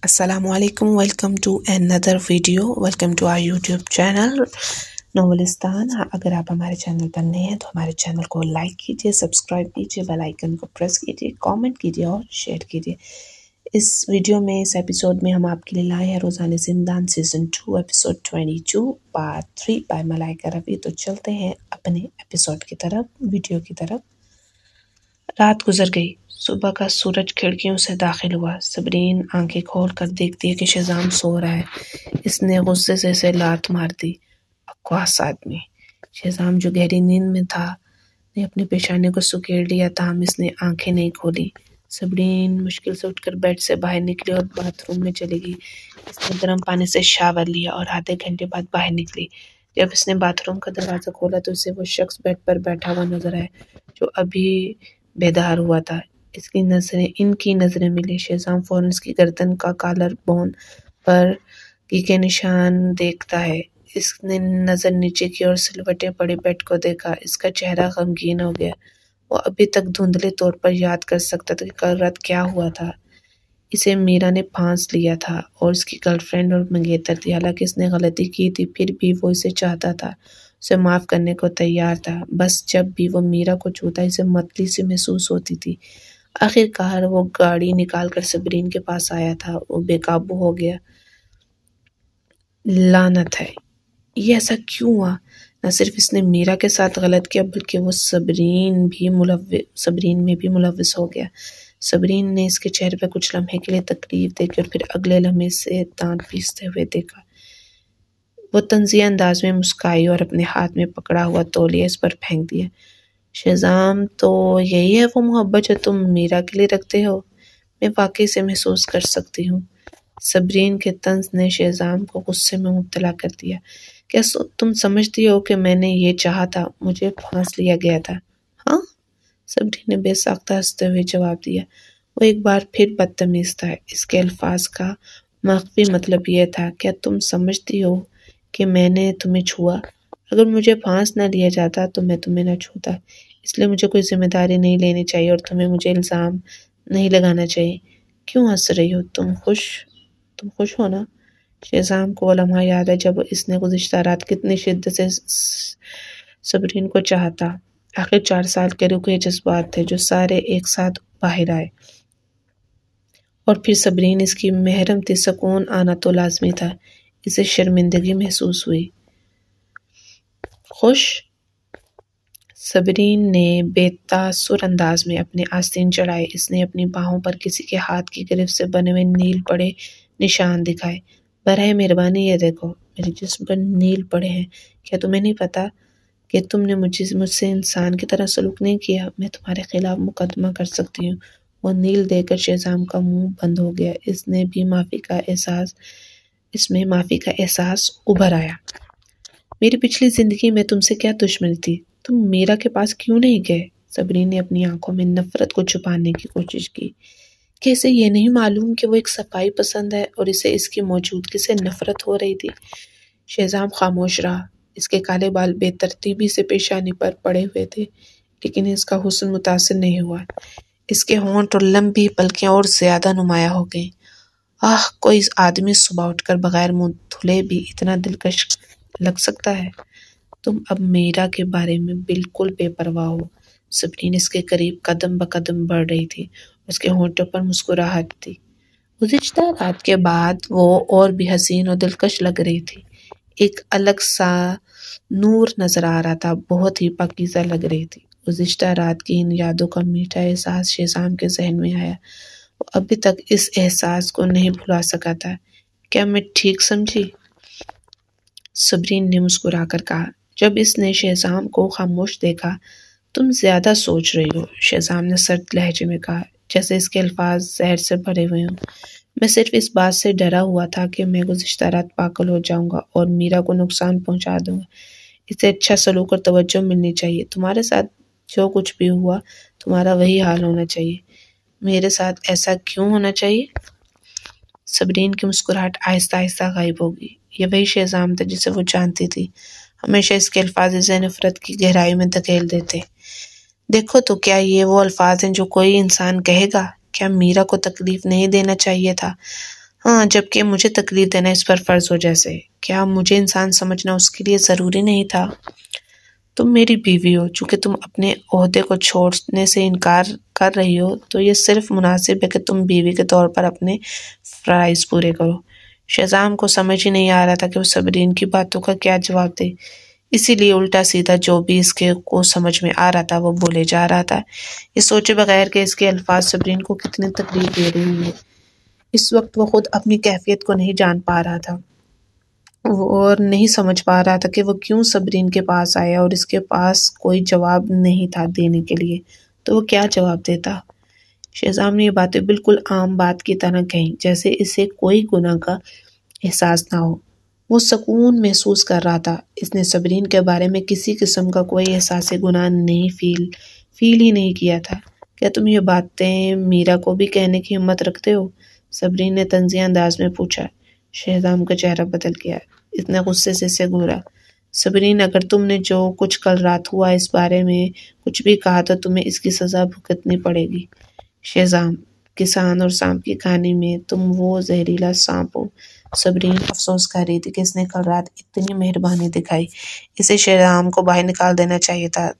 السلام علیکم، welcome to another video, welcome to our YouTube channel Novelistan. اگر آپ ہمارے چینل پر نئے ہیں تو ہمارے چینل کو لائک کیجیے، سبسکرائب کیجیے، بیل آئیکن کو پریس کیجیے، کامنٹ کیجیے اور شیئر کیجیے۔ اس ویڈیو میں، اس ایپیسوڈ میں ہم آپ کے لیے لائے ہیں روزانہ زندان سیزن 2 ایپیسوڈ 22 پارٹ 3 بائی ملائکہ رفیع۔ تو چلتے ہیں اپنے ایپیسوڈ کی طرف، ویڈیو کی طرف۔ رات گزر گئی، صبح کا سورج کھڑکیوں سے داخل ہوا۔ صبرین آنکھیں کھول کر دیکھتی ہے کہ شہزام سو رہا ہے۔ اس نے غصے سے اسے لات مار دی۔ بکواس آدمی! شہزام جو گہری نیند میں تھا نے اپنی پیشانی کو سکیڑ لیا، تاہم اس نے آنکھیں نہیں کھولی۔ صبرین مشکل سے اٹھ کر بیڈ سے باہر نکلی اور باتھ روم میں چلی گئی۔ اس نے گرم پانی سے شاور لیا اور آدھے گھنٹے بعد باہر نکلی۔ جب اس نے باتھ روم کا دروازہ کھولا تو اسے وہ شخص بیڈ پر بیٹھا ہوا نظر آیا جو ابھی بیدار ہوا تھا۔ ان کی نظریں ملی۔ شہزام فوراً اس کی گردن کا کالر بون پر کی کے نشان دیکھتا ہے۔ اس نے نظر نیچے کی اور سلوٹے پڑے بیڈ کو دیکھا۔ اس کا چہرہ غمگین ہو گیا۔ وہ ابھی تک دھندلے طور پر یاد کر سکتا تھا کہ کل رات کیا ہوا تھا۔ اسے میرا نے پھانس لیا تھا اور اس کی گرل فرینڈ اور منگیتر تھی۔ حالانکہ اس نے غلطی کی تھی، پھر بھی وہ اسے چاہتا تھا، اسے معاف کرنے کو تیار تھا۔ بس جب بھی وہ میرا کو چھوتا اسے متلی سی محسوس ہوتی تھی۔ آخر کار وہ گاڑی نکال کر صبرین کے پاس آیا تھا۔ وہ بے قابو ہو گیا۔ لعنت ہے! یہ ایسا کیوں ہوا؟ نہ صرف اس نے میرا کے ساتھ غلط کیا بلکہ وہ صبرین میں بھی ملوث ہو گیا۔ صبرین نے اس کے چہرے پہ کچھ لمحے کے لیے تکلیف دیکھی اور پھر اگلے لمحے سے دانت پیستے ہوئے دیکھا۔ وہ طنزیہ انداز میں مسکرائی اور اپنے ہاتھ میں پکڑا ہوا تولیہ اس پر پھینک دیا۔ شہزام، تو یہی ہے وہ محبت جو تم میرا کے لیے رکھتے ہو؟ میں واقعی سے محسوس کر سکتی ہوں۔ صبرین کے طنز نے شہزام کو غصے میں مبتلا کر دیا۔ کیا تم سمجھتی ہو کہ میں نے یہ چاہا تھا؟ مجھے پھانس لیا گیا تھا۔ ہاں؟ صبرین نے بے ساختہ ہنستے ہوئے جواب دیا۔ وہ ایک بار پھر بدتمیز تھا۔ اس کے الفاظ کا مخفی مطلب یہ تھا، کیا تم سمجھتی ہو کہ میں نے تمہیں چھوا؟ اگر مجھے پھانس نہ لیا جاتا تو میں تمہیں نہ چھوتا۔ اس لیے مجھے کوئی ذمہ داری نہیں لینی چاہیے اور تمہیں مجھے الزام نہیں لگانا چاہیے۔ کیوں ہنس رہی ہو؟ تم خوش ہو نا؟ شہزام کو وہ لمحہ یاد ہے جب اس نے گزشتہ رات کتنی شدت سے صبرین کو چاہتا۔ آخر 4 سال کے رکے جذبات تھے جو سارے ایک ساتھ باہر آئے۔ اور پھر صبرین اس کی محرم تھی، سکون آنا تو لازمی تھا۔ اسے شرمندگی محسوس ہوئی۔ خوش؟ صبرین نے بے تاثر انداز میں اپنے آستین چڑھائے۔ اس نے اپنی باہوں پر کسی کے ہاتھ کی گرفت سے بنے ہوئے نیل پڑے نشان دکھائے۔ براہ مہربانی یہ دیکھو، میرے جسم پر نیل پڑے ہیں۔ کیا تمہیں نہیں پتا کہ تم نے مجھ سے انسان کی طرح سلوک نہیں کیا؟ میں تمہارے خلاف مقدمہ کر سکتی ہوں۔ وہ نیل دیکھ کر شہزام کا منہ بند ہو گیا۔ اس میں معافی کا احساس ابھر آیا۔ میری پچھلی زندگی میں تم سے کیا دشمنی تھی؟ تم میرا کے پاس کیوں نہیں گئے؟ صبرین نے اپنی آنکھوں میں نفرت کو چھپانے کی کوشش کی۔ کہ اسے یہ نہیں معلوم کہ وہ ایک صفائی پسند ہے اور اسے اس کی موجودگی سے نفرت ہو رہی تھی؟ شہزام خاموش رہا۔ اس کے کالے بال بے ترتیبی سے پیشانی پر پڑے ہوئے تھے، لیکن اس کا حسن متاثر نہیں ہوا۔ اس کے ہونٹ اور لمبی پلکیں اور زیادہ نمایاں ہو گئیں۔ کوئی آدمی صبح اٹھ کر بغیر منہ دھلے بھی اتنا دلکش لگ سکتا ہے؟ تم اب میرا کے بارے میں بالکل بے پرواہ ہو۔ صبرین اس کے قریب قدم بقدم بڑھ رہی تھی۔ اس کے ہونٹوں پر مسکراہٹ تھی۔ گزشتہ رات کے بعد وہ اور بھی حسین اور دلکش لگ رہی تھی۔ ایک الگ سا نور نظر آ رہا تھا، بہت ہی پاکیزہ لگ رہی تھی۔ گزشتہ رات کی ان یادوں کا میٹھا احساس شہزام کے ذہن میں آیا۔ وہ ابھی تک اس احساس کو نہیں بھلا سکا تھا۔ کیا میں ٹھیک سمجھی؟ صبرین نے مسکرا کر کہا۔ جب اس نے شہزام کو خاموش دیکھا، تم زیادہ سوچ رہی ہو، شہزام نے سرد لہجے میں کہا، جیسے اس کے الفاظ زہر سے بھرے ہوئے ہوں۔ میں صرف اس بات سے ڈرا ہوا تھا کہ میں گزشتہ رات پاگل ہو جاؤں گا اور میرا کو نقصان پہنچا دوں گا۔ اسے اچھا سلوک اور توجہ ملنی چاہیے۔ تمہارے ساتھ جو کچھ بھی ہوا، تمہارا وہی حال ہونا چاہیے۔ میرے ساتھ ایسا کیوں ہونا چاہیے؟ صبرین کی مسکراہٹ آہستہ آہستہ غائب ہوگی۔ یہ وہی شہزام تھا جسے وہ جانتی تھی۔ ہمیشہ اس کے الفاظ اسے نفرت کی گہرائی میں دھکیل دیتے۔ دیکھو تو کیا یہ وہ الفاظ ہیں جو کوئی انسان کہے گا؟ کیا میرا کو تکلیف نہیں دینا چاہیے تھا؟ ہاں، جبکہ مجھے تکلیف دینا اس پر فرض ہو جیسے۔ کیا مجھے انسان سمجھنا اس کے لیے ضروری نہیں تھا؟ تم میری بیوی ہو، چونکہ تم اپنے عہدے کو چھوڑنے سے انکار کر رہی ہو تو یہ صرف مناسب ہے کہ تم بیوی کے طور پر اپنے فرائض پورے کرو۔ شہزام کو سمجھ ہی نہیں آ رہا تھا کہ وہ صبرین کی باتوں کا کیا جواب دے، اسی لیے الٹا سیدھا جو بھی اس کے کو سمجھ میں آ رہا تھا وہ بولے جا رہا تھا، یہ سوچے بغیر کہ اس کے الفاظ صبرین کو کتنی تکلیف دے رہی ہیں۔ اس وقت وہ خود اپنی کیفیت کو نہیں جان پا رہا تھا اور نہیں سمجھ پا رہا تھا کہ وہ کیوں صبرین کے پاس آیا، اور اس کے پاس کوئی جواب نہیں تھا دینے کے لیے، تو وہ کیا جواب دیتا؟ شہزام نے یہ باتیں بالکل عام بات کی طرح کہیں، جیسے اسے کوئی گناہ کا احساس نہ ہو۔ وہ سکون محسوس کر رہا تھا، اس نے صبرین کے بارے میں کسی قسم کا کوئی احساس گناہ نہیں فیل ہی نہیں کیا تھا۔ کیا تم یہ باتیں میرا کو بھی کہنے کی ہمت رکھتے ہو؟ صبرین نے طنزیہ انداز میں پوچھا۔ شہزام کا چہرہ بدل گیا، اس نے غصے سے اسے گھورا۔ صبرین، اگر تم نے جو کچھ کل رات ہوا اس بارے میں کچھ بھی کہا تو تمہیں اس کی سزا بھگتنی پڑے گی۔ شہزام، کسان اور سانپ کی کہانی میں تم وہ زہریلا سانپ ہو۔ صبرین افسوس کر رہی تھی کہ اس نے کل رات اتنی مہربانی دکھائی، اسے شہزام کو باہر نکال دینا چاہیے تھا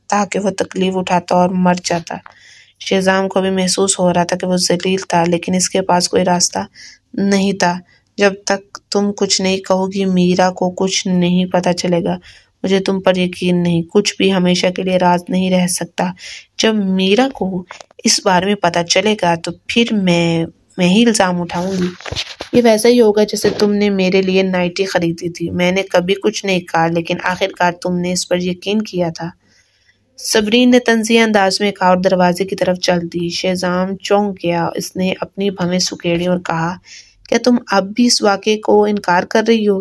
تاکہ وہ تکلیف اٹھاتا اور مر جاتا۔ شہزام کو بھی محسوس ہو رہا تھا کہ وہ ذلیل تھا، لیکن اس کے پاس کوئی راستہ نہیں تھا۔ جب تک تم کچھ نہیں کہو گی میرا کو کچھ نہیں پتہ چلے گا۔ مجھے تم پر یقین نہیں، کچھ بھی ہمیشہ کے لیے راز نہیں رہ سکتا۔ جب میرا کو اس بارے میں پتہ چلے گا تو پھر میں ہی الزام اٹھاؤں گی۔ یہ ویسا ہی ہوگا جیسے تم نے میرے لیے نائٹی خریدی تھی، میں نے کبھی کچھ نہیں کہا لیکن آخرکار تم نے اس پر یقین کیا تھا۔ صبرین نے طنزیہ انداز میں کہا اور دروازے کی طرف چل دی۔ شہزام چونک گیا، اس نے اپنی بھویں سکیڑی اور کہا، کیا تم اب بھی اس واقعے کو انکار کر رہی ہو؟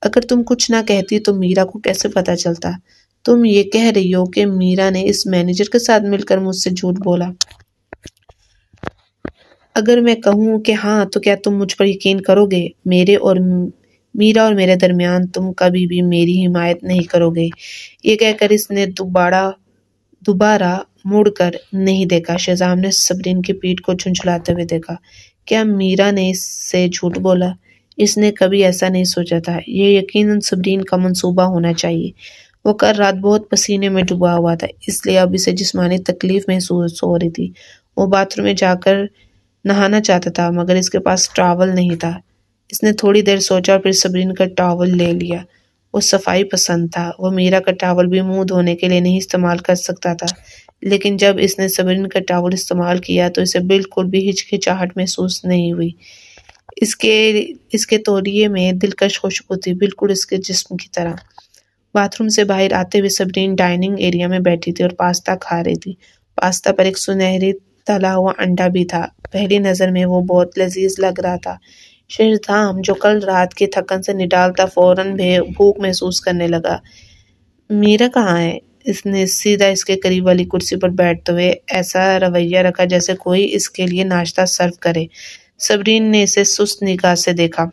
اگر تم کچھ نہ کہتی تو میرا کو کیسے پتہ چلتا؟ تم یہ کہہ رہی ہو کہ میرا نے اس مینیجر کے ساتھ مل کر مجھ سے جھوٹ بولا؟ اگر میں کہوں کہ ہاں تو کیا تم مجھ پر یقین کرو گے؟ میرا اور میرے درمیان تم کبھی بھی میری حمایت نہیں کرو گے۔ یہ کہہ کر اس نے دوبارہ مڑ کر نہیں دیکھا۔ شہزام نے صبرین کی پیٹھ کو جھنجھلاتے ہوئے دیکھا۔ کیا میرا نے اس سے جھوٹ بولا؟ اس نے کبھی ایسا نہیں سوچا تھا۔ یہ یقیناً صبرین کا منصوبہ ہونا چاہیے۔ وہ کل رات بہت پسینے میں ڈوبا ہوا تھا، اس لیے اب اسے جسمانی تکلیف محسوس ہو رہی تھی۔ وہ باتھ روم میں جا کر نہانا چاہتا تھا مگر اس کے پاس ٹاول نہیں تھا۔ اس نے تھوڑی دیر سوچا اور پھر صبرین کا ٹاول لے لیا۔ وہ صفائی پسند تھا، وہ میرا کا ٹاول بھی منہ دھونے کے لیے نہیں استعمال کر سکتا تھا، لیکن جب اس نے صبرین کا ٹاول استعمال کیا تو اسے بالکل بھی ہچکچاہٹ محسوس نہیں ہوئی۔ اس کے تولیے میں دلکش خوشبو تھی، بالکل اس کے جسم کی طرح۔ باتھ روم سے باہر آتے ہوئے صبرین ڈائننگ ایریا میں بیٹھی تھی اور پاستا کھا رہی تھی۔ پاستا پر ایک سنہری تلا ہوا انڈا بھی تھا۔ پہلی نظر میں وہ بہت لذیذ لگ رہا تھا۔ شہزام جو کل رات کی تھکن سے نڈال تھا فوراً بھوک محسوس کرنے لگا۔ میرا کہاں ہے؟ اس نے سیدھا اس کے قریب والی کرسی پر بیٹھتے ہوئے ایسا رویہ رکھا جیسے کوئی اس کے لیے ناشتہ سرو کرے۔ صبرین نے اسے سست نگاہ سے دیکھا۔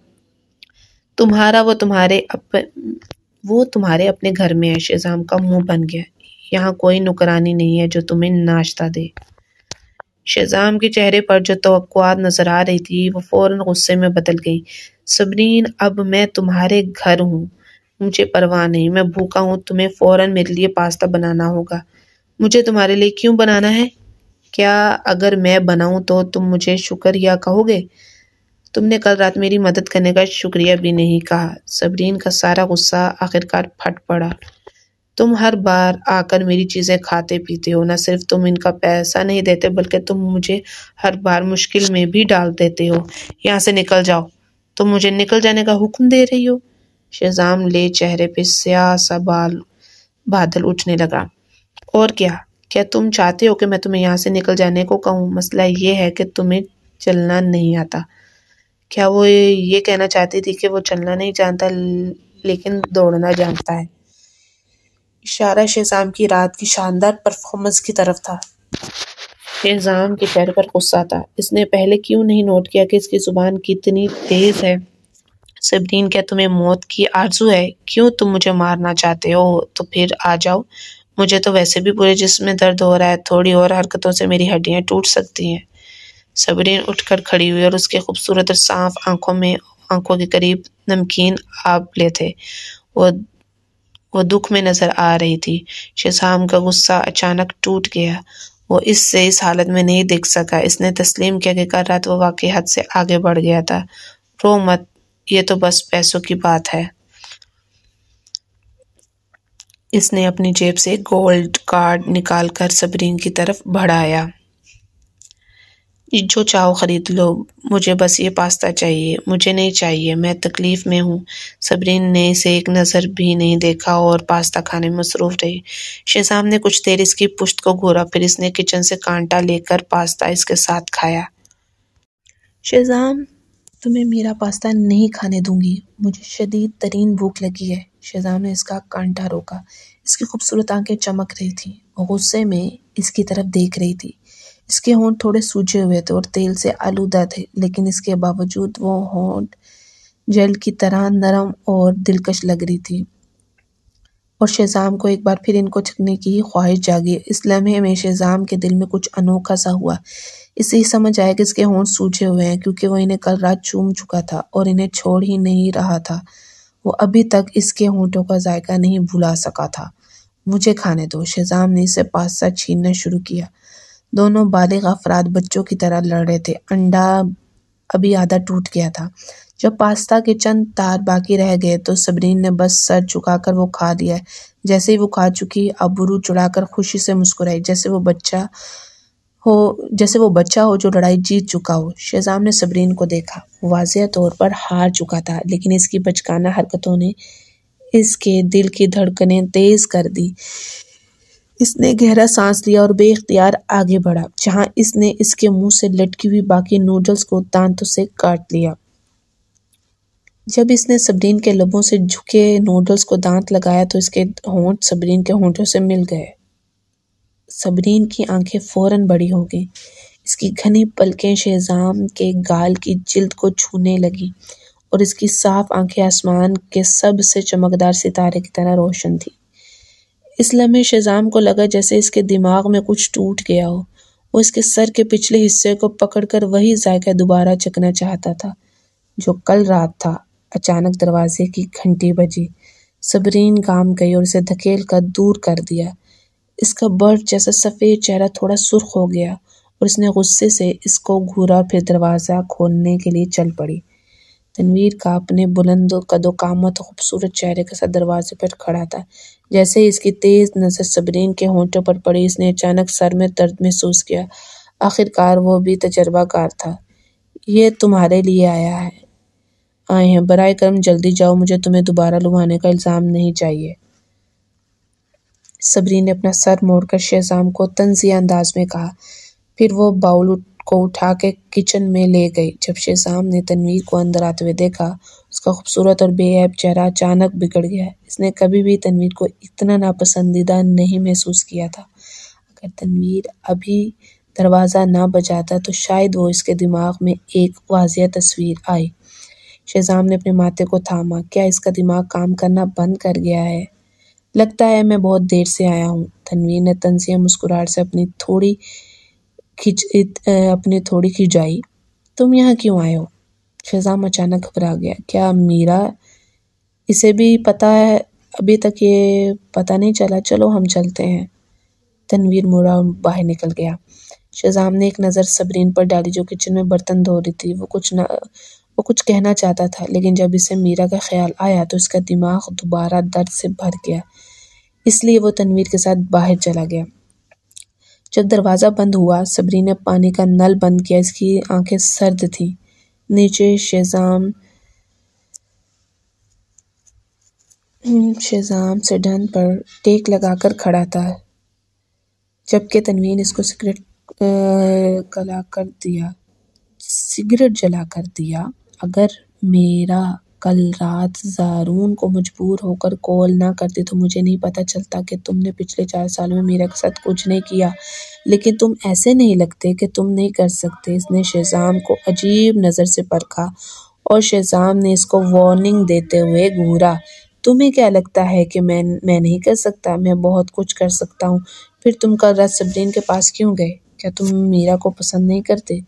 وہ تمہارے اپنے گھر میں ہے۔ شہزام کا منہ بن گیا۔ یہاں کوئی نوکرانی نہیں ہے جو تمہیں ناشتہ دے۔ شہزام کے چہرے پر جو توقعات نظر آ رہی تھی وہ فوراً غصے میں بدل گئی۔ صبرین، اب میں تمہارے گھر ہوں، مجھے پرواہ نہیں، میں بھوکا ہوں، تمہیں فوراً میرے لیے پاستا بنانا ہوگا۔ مجھے تمہارے لیے کیوں بنانا ہے؟ کیا اگر میں بناؤں تو تم مجھے شکریہ کہو گے؟ تم نے کل رات میری مدد کرنے کا شکریہ بھی نہیں کہا۔ صبرین کا سارا غصہ آخرکار پھٹ پڑا۔ تم ہر بار آ کر میری چیزیں کھاتے پیتے ہو، نہ صرف تم ان کا پیسہ نہیں دیتے بلکہ تم مجھے ہر بار مشکل میں بھی ڈال دیتے ہو۔ یہاں سے نکل جاؤ۔ تم مجھے نکل جانے کا حکم دے رہی ہو؟ شہزام لے چہرے پہ سیاہ سا بادل اٹھنے لگا۔ اور کیا تم چاہتے ہو کہ میں تمہیں یہاں سے نکل جانے کو کہوں؟ مسئلہ یہ ہے کہ تمہیں چلنا نہیں آتا۔ کیا وہ یہ کہنا چاہتی تھی کہ وہ چلنا نہیں جانتا لیکن دوڑنا جانتا ہے؟ اشارہ شہزام کی رات کی شاندار پرفارمنس کی طرف تھا۔ شہزام کے چہرے پر غصہ تھا۔ اس نے پہلے کیوں نہیں نوٹ کیا کہ اس کی زبان کتنی تیز ہے؟ صبرین، کیا تمہیں موت کی آرزو ہے؟ کیوں تم مجھے مارنا چاہتے ہو؟ تو پھر آ جاؤ، مجھے تو ویسے بھی پورے جسم میں درد ہو رہا ہے، تھوڑی اور حرکتوں سے میری ہڈیاں ٹوٹ سکتی ہیں۔ صبرین اٹھ کر کھڑی ہوئی اور اس کے خوبصورت اور صاف آنکھوں کے قریب نمکین آبلے تھے۔ وہ دکھ میں نظر آ رہی تھی۔ شہزام کا غصہ اچانک ٹوٹ گیا۔ وہ اس سے اس حالت میں نہیں دیکھ سکا۔ اس نے تسلیم کیا کہ کل رات وہ واقعی حد سے آگے بڑھ گیا تھا۔ رو مت، یہ تو بس پیسوں کی بات ہے۔ اس نے اپنی جیب سے گولڈ کارڈ نکال کر صبرین کی طرف بڑھایا۔ جو چاہو خرید لو، مجھے بس یہ پاستا چاہیے۔ مجھے نہیں چاہیے، میں تکلیف میں ہوں۔ صبرین نے اسے ایک نظر بھی نہیں دیکھا اور پاستا کھانے میں مصروف رہی۔ شہزام نے کچھ دیر اس کی پشت کو گھورا، پھر اس نے کچن سے کانٹا لے کر پاستا اس کے ساتھ کھایا۔ شہزام، تمہیں میرا پاستا نہیں کھانے دوں گی، مجھے شدید ترین بھوک لگی ہے۔ شہزام نے اس کا کانٹا روکا۔ اس کی خوبصورت آنکھیں چمک رہی تھیں۔ وہ غصے میں اس کی طرف دیکھ رہی تھی۔ اس کے ہونٹ تھوڑے سوجے ہوئے تھے اور تیل سے آلودہ تھے، لیکن اس کے باوجود وہ ہونٹ جیل کی طرح نرم اور دلکش لگ رہی تھی۔ اور شہزام کو ایک بار پھر ان کو چکھنے کی خواہش جاگی۔ اس لمحے میں شہزام کے دل میں کچھ انوکھا سا ہوا۔ اسے ہی سمجھ آیا کہ اس کے ہونٹ سوجے ہوئے ہیں کیونکہ وہ انہیں کل رات چوم چکا تھا اور انہیں چھوڑ ہی نہیں رہا تھا۔ وہ ابھی تک اس کے ہونٹوں کا ذائقہ نہیں بھلا سکا تھا۔ مجھے کھانے دو۔ شہزام نے اسے پاستا چھیننا شروع کیا۔ دونوں بالغ افراد بچوں کی طرح لڑ رہے تھے۔ انڈا ابھی آدھا ٹوٹ گیا تھا۔ جب پاستا کے چند تار باقی رہ گئے تو صبرین نے بس سر جھکا کر وہ کھا لیا۔ جیسے ہی وہ کھا چکی، ابرو چڑھا کر خوشی سے مسکرائی، جیسے وہ بچہ ہو جو لڑائی جیت چکا ہو۔ شہزام نے صبرین کو دیکھا۔ وہ واضح طور پر ہار چکا تھا، لیکن اس کی بچکانہ حرکتوں نے اس کے دل کی دھڑکنیں تیز کر دی۔ اس نے گہرا سانس لیا اور بے اختیار آگے بڑھا، جہاں اس نے اس کے منہ سے لٹکی ہوئی باقی نوڈلز کو دانتوں سے کاٹ لیا۔ جب اس نے صبرین کے لبوں سے جھکے نوڈلز کو دانت لگایا تو اس کے ہونٹ صبرین کے ہونٹوں سے مل گئے۔ صبرین کی آنکھیں فوراً بڑی ہو گئیں۔ اس کی گھنی پلکیں شہزام کے گال کی جلد کو چھونے لگیں اور اس کی صاف آنکھیں آسمان کے سب سے چمکدار ستارے کی طرح روشن تھیں۔ اس لمحے شہزام کو لگا جیسے اس کے دماغ میں کچھ ٹوٹ گیا ہو۔ وہ اس کے سر کے پچھلے حصے کو پکڑ کر وہی ذائقہ دوبارہ چکھنا چاہتا تھا جو کل رات تھا۔ اچانک دروازے کی گھنٹی بجی۔ صبرین کام گئی اور اسے دھکیل کر دور کر دیا۔ اس کا برف جیسا سفید چہرہ تھوڑا سرخ ہو گیا اور اس نے غصے سے اس کو گھورا اور پھر دروازہ کھولنے کے لیے چل پڑی۔ تنویر کا اپنے بلند قد و قامت و خوبصورت چہرے کے ساتھ دروازے پر کھڑا تھا۔ جیسے ہی اس کی تیز نظر صبرین کے ہونٹوں پر پڑی، اس نے اچانک سر میں درد محسوس کیا۔ آخرکار وہ بھی تجربہ کار تھا۔ یہ تمہارے لیے آئے ہیں، برائے کرم جلدی جاؤ، مجھے تمہیں دوبارہ لبھانے کا الزام نہیں چاہیے۔ صبرین نے اپنا سر موڑ کر شہزام کو طنزیہ انداز میں کہا، پھر وہ باؤل کو اٹھا کے کچن میں لے گئی۔ جب شہزام نے تنویر کو اندر آتے ہوئے دیکھا، اس کا خوبصورت اور بے عیب چہرہ اچانک بگڑ گیا۔ اس نے کبھی بھی تنویر کو اتنا ناپسندیدہ نہیں محسوس کیا تھا۔ اگر تنویر ابھی دروازہ نہ بجاتا تو شاید وہ اس کے دماغ میں ایک واضح تصویر آئی۔ شہزام نے اپنے ماتھے کو تھاما۔ کیا اس کا دماغ کام کرنا بند کر گیا ہے؟ لگتا ہے میں بہت دیر سے آیا ہوں۔ تنویر نے طنزیہ مسکراہٹ سے اپنی تھوڑی کھجائی۔ تم یہاں کیوں آئے ہو؟ شہزام اچانک گھبرا گیا۔ کیا میرا اسے بھی پتہ ہے؟ ابھی تک یہ پتہ نہیں چلا۔ چلو ہم چلتے ہیں۔ تنویر مڑا اور باہر نکل گیا۔ شہزام نے ایک نظر صبرین پر ڈالی جو کچن میں برتن دھو رہی تھی۔ وہ کچھ کہنا چاہتا تھا، لیکن جب اسے میرا کا خیال آیا تو اس کا دماغ دوبارہ درد سے بھر گیا، اس لیے وہ تنویر کے ساتھ باہر چلا گیا۔ جب دروازہ بند ہوا، صبرین نے پانی کا نل بند کیا۔ اس کی آنکھیں سرد تھیں۔ نیچے شہزام سیڑھیوں پر ٹیک لگا کر کھڑا تھا، جبکہ تنویر نے اس کو سگریٹ جلا کر دیا۔ اگر میرا کل رات زارون کو مجبور ہو کر کال نہ کرتی تو مجھے نہیں پتہ چلتا کہ تم نے پچھلے 4 سالوں میں میرا ساتھ کچھ نہیں کیا، لیکن تم ایسے نہیں لگتے کہ تم نہیں کر سکتے۔ اس نے شہزام کو عجیب نظر سے پرکھا اور شہزام نے اس کو وارننگ دیتے ہوئے گھورا۔ تمہیں کیا لگتا ہے کہ میں نہیں کر سکتا؟ میں بہت کچھ کر سکتا ہوں۔ پھر تم کل رات صبرین کے پاس کیوں گئے؟ کیا تم میرا کو پسند نہیں کرتے؟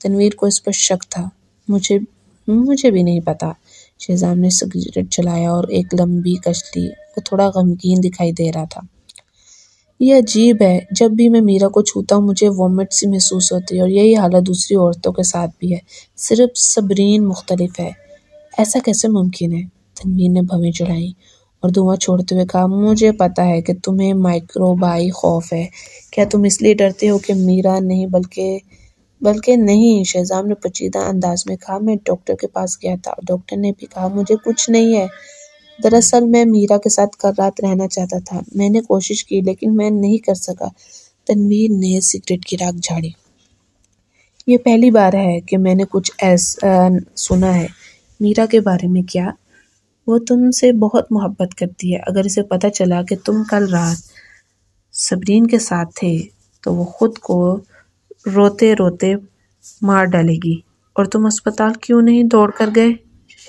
تنویر کو اس پر شک تھا۔ مجھے بھی نہیں پتا۔ شہزام نے سگریٹ چلایا اور ایک لمبی کش لی۔ وہ تھوڑا غمگین دکھائی دے رہا تھا۔ یہ عجیب ہے، جب بھی میں میرا کو چھوتا ہوں مجھے وومٹ سی محسوس ہوتی ہے، اور یہی حالت دوسری عورتوں کے ساتھ بھی ہے، صرف صبرین مختلف ہے۔ ایسا کیسے ممکن ہے؟ تنویر نے بھویں چڑھائیں اور دھواں چھوڑتے ہوئے کہا، مجھے پتا ہے کہ تمہیں مائکروبائی خوف ہے۔ کیا تم اس لیے ڈرتے ہو کہ میرا نہیں بلکہ نہیں؟ شہزام نے پیچیدہ انداز میں کہا، میں ڈاکٹر کے پاس گیا تھا اور ڈاکٹر نے بھی کہا مجھے کچھ نہیں ہے۔ دراصل میں میرا کے ساتھ کل رات رہنا چاہتا تھا۔ میں نے کوشش کی لیکن میں نہیں کر سکا۔ تنویر نے سگریٹ کی راکھ جھاڑی۔ یہ پہلی بار ہے کہ میں نے کچھ ایسا سنا ہے۔ میرا کے بارے میں کیا؟ وہ تم سے بہت محبت کرتی ہے۔ اگر اسے پتہ چلا کہ تم کل رات صبرین کے ساتھ تھے تو وہ خود کو روتے روتے مار ڈالے گی۔ اور تم اسپتال کیوں نہیں دوڑ کر گئے؟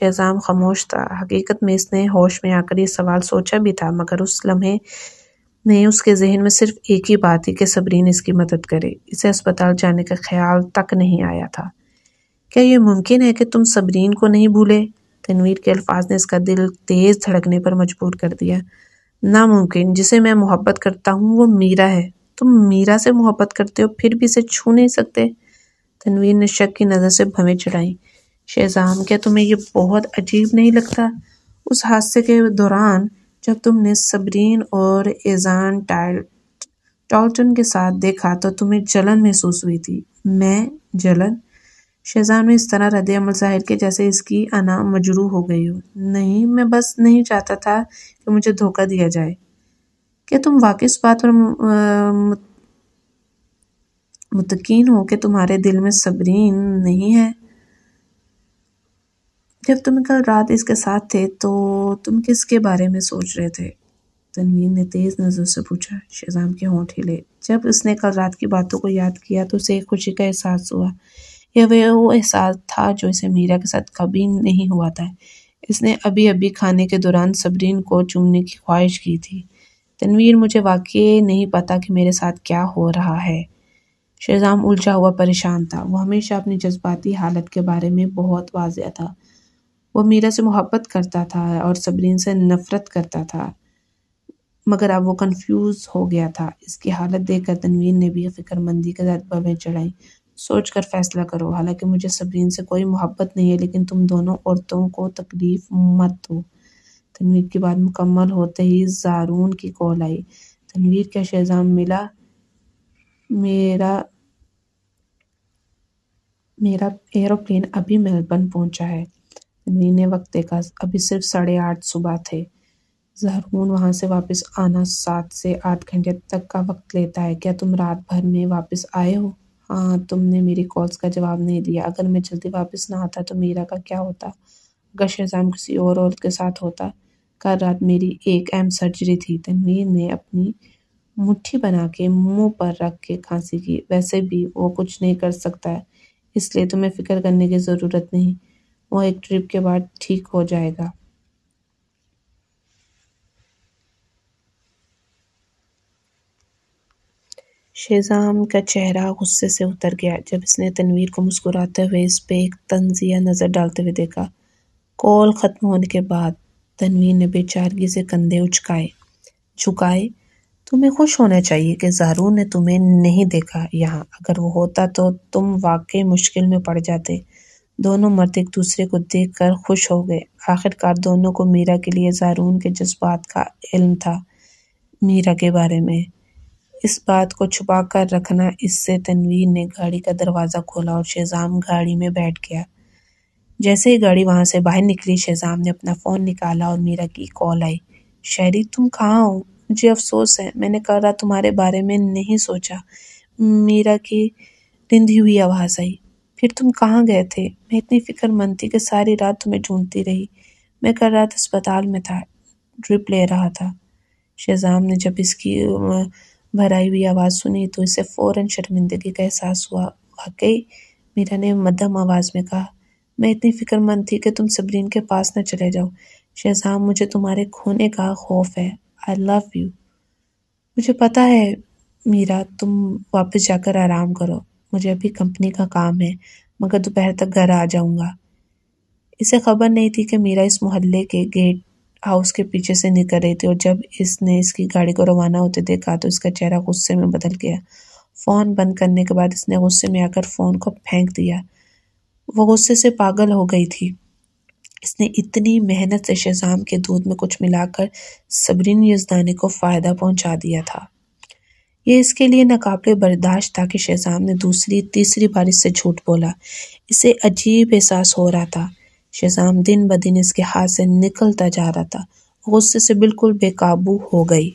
شہزام خاموش تھا۔ حقیقت میں اس نے ہوش میں آ کر یہ سوال سوچا بھی تھا، مگر اس لمحے میں اس کے ذہن میں صرف ایک ہی بات تھی کہ صبرین اس کی مدد کرے۔ اسے اسپتال جانے کا خیال تک نہیں آیا تھا۔ کیا یہ ممکن ہے کہ تم صبرین کو نہیں بھولے؟ تنویر کے الفاظ نے اس کا دل تیز دھڑکنے پر مجبور کر دیا۔ ناممکن۔ جسے میں محبت کرتا ہوں وہ میرا ہے۔ تم میرا سے محبت کرتے ہو پھر بھی اسے چھو نہیں سکتے؟ تنویر نے شک کی نظر سے بھویں چڑھائیں۔ شہزام، کیا تمہیں یہ بہت عجیب نہیں لگتا؟ اس حادثے کے دوران جب تم نے صبرین اور ایزان ٹالٹن کے ساتھ دیکھا تو تمہیں جلن محسوس ہوئی تھی۔ میں جلن؟ شہزام نے اس طرح رد عمل ظاہر کیا جیسے اس کی انا مجروح ہو گئی ہو۔ نہیں، میں بس نہیں چاہتا تھا کہ مجھے دھوکہ دیا جائے۔ کیا تم واقعی اس بات پر مطمئن ہو کہ تمہارے دل میں صبرین نہیں ہے؟ جب تم کل رات اس کے ساتھ تھے تو تم کس کے بارے میں سوچ رہے تھے؟ تنویر نے تیز نظر سے پوچھا۔ شہزام کے ہونٹ ہلے۔ جب اس نے کل رات کی باتوں کو یاد کیا تو اسے ایک خوشی کا احساس ہوا۔ یہ وہ احساس تھا جو اسے میرا کے ساتھ کبھی نہیں ہوا تھا۔ اس نے ابھی کھانے کے دوران صبرین کو چومنے کی خواہش کی تھی۔ تنویر، مجھے واقعی نہیں پتا کہ میرے ساتھ کیا ہو رہا ہے۔ شہزام الجھا ہوا پریشان تھا۔ وہ ہمیشہ اپنی جذباتی حالت کے بارے میں بہت واضح تھا۔ وہ میرا سے محبت کرتا تھا اور صبرین سے نفرت کرتا تھا، مگر اب وہ کنفیوز ہو گیا تھا۔ اس کی حالت دیکھ کر تنویر نے بھی فکر مندی کے ساتھ بھویں چڑھائیں۔ سوچ کر فیصلہ کرو۔ حالانکہ مجھے صبرین سے کوئی محبت نہیں ہے، لیکن تم دونوں عورتوں کو تکلیف مت دو۔ تنویر کی بات مکمل ہوتے ہی زارون کی کال آئی۔ تنویر، کیا شہزام ملا؟ میرا ایروپلین ابھی میلبرن پہنچا ہے۔ تنویر نے وقت دیکھا۔ ابھی صرف 8:30 صبح تھے۔ زارون، وہاں سے واپس آنا 7 سے 8 گھنٹے تک کا وقت لیتا ہے۔ کیا تم رات بھر میں واپس آئے ہو؟ ہاں، تم نے میری کالز کا جواب نہیں دیا۔ اگر میں جلدی واپس نہ آتا تو میرا کا کیا ہوتا؟ اگر شہزام کسی اور عورت کے ساتھ ہوتا؟ کل رات میری ایک اہم سرجری تھی۔ تنویر نے اپنی مٹھی بنا کے منہ پر رکھ کے کھانسی کی۔ ویسے بھی وہ کچھ نہیں کر سکتا ہے، اس لیے تمہیں فکر کرنے کی ضرورت نہیں۔ وہ ایک ٹرپ کے بعد ٹھیک ہو جائے گا۔ شہزام کا چہرہ غصے سے اتر گیا جب اس نے تنویر کو مسکراتے ہوئے اس پہ ایک طنزیہ نظر ڈالتے ہوئے دیکھا۔ کال ختم ہونے کے بعد تنویر نے بے چارگی سے کندھے جھکائے۔ تمہیں خوش ہونا چاہیے کہ زارون نے تمہیں نہیں دیکھا یہاں۔ اگر وہ ہوتا تو تم واقعی مشکل میں پڑ جاتے۔ دونوں مرد ایک دوسرے کو دیکھ کر خوش ہو گئے۔ آخرکار دونوں کو میرا کے لیے زارون کے جذبات کا علم تھا۔ میرا کے بارے میں اس بات کو چھپا کر رکھنا اس سے۔ تنویر نے گاڑی کا دروازہ کھولا اور شہزام گاڑی میں بیٹھ گیا۔ جیسے ہی گاڑی وہاں سے باہر نکلی شہزام نے اپنا فون نکالا اور میرا کی کال آئی۔ شہری، تم کہاں ہو؟ مجھے افسوس ہے، میں نے کل رات تمہارے بارے میں نہیں سوچا۔ میرا کی رندھی ہوئی آواز آئی۔ پھر تم کہاں گئے تھے؟ میں اتنی فکر مند تھی کہ ساری رات تمہیں ڈھونڈتی رہی۔ میں کل رات اسپتال میں تھا، ڈرپ لے رہا تھا۔ شہزام نے جب اس کی بھرائی ہوئی آواز سنی تو اسے فوراً شرمندگی کا احساس ہوا۔ واقعی؟ میرا نے مدھم آواز میں کہا۔ میں اتنی فکر مند تھی کہ تم صبرین کے پاس نہ چلے جاؤ۔ شہزام، مجھے تمہارے کھونے کا خوف ہے۔ I love you۔ مجھے پتا ہے میرا، تم واپس جا کر آرام کرو۔ مجھے ابھی کمپنی کا کام ہے، مگر دوپہر تک گھر آ جاؤں گا۔ اسے خبر نہیں تھی کہ میرا اس محلے کے گیٹ ہاؤس کے پیچھے سے نکل رہی تھی، اور جب اس نے اس کی گاڑی کو روانہ ہوتے دیکھا تو اس کا چہرہ غصے میں بدل گیا۔ فون بند کرنے کے بعد اس نے غصے میں آ کر فون کو پھینک دیا۔ وہ غصے سے پاگل ہو گئی تھی۔ اس نے اتنی محنت سے شہزام کے دودھ میں کچھ ملا کر صبرین یزدانی کو فائدہ پہنچا دیا تھا۔ یہ اس کے لیے ناقابل برداشت تھا کہ شہزام نے دوسری تیسری بار اس سے جھوٹ بولا۔ اسے عجیب احساس ہو رہا تھا۔ شہزام دن بدن اس کے ہاتھ سے نکلتا جا رہا تھا۔ غصے سے بالکل بے قابو ہو گئی۔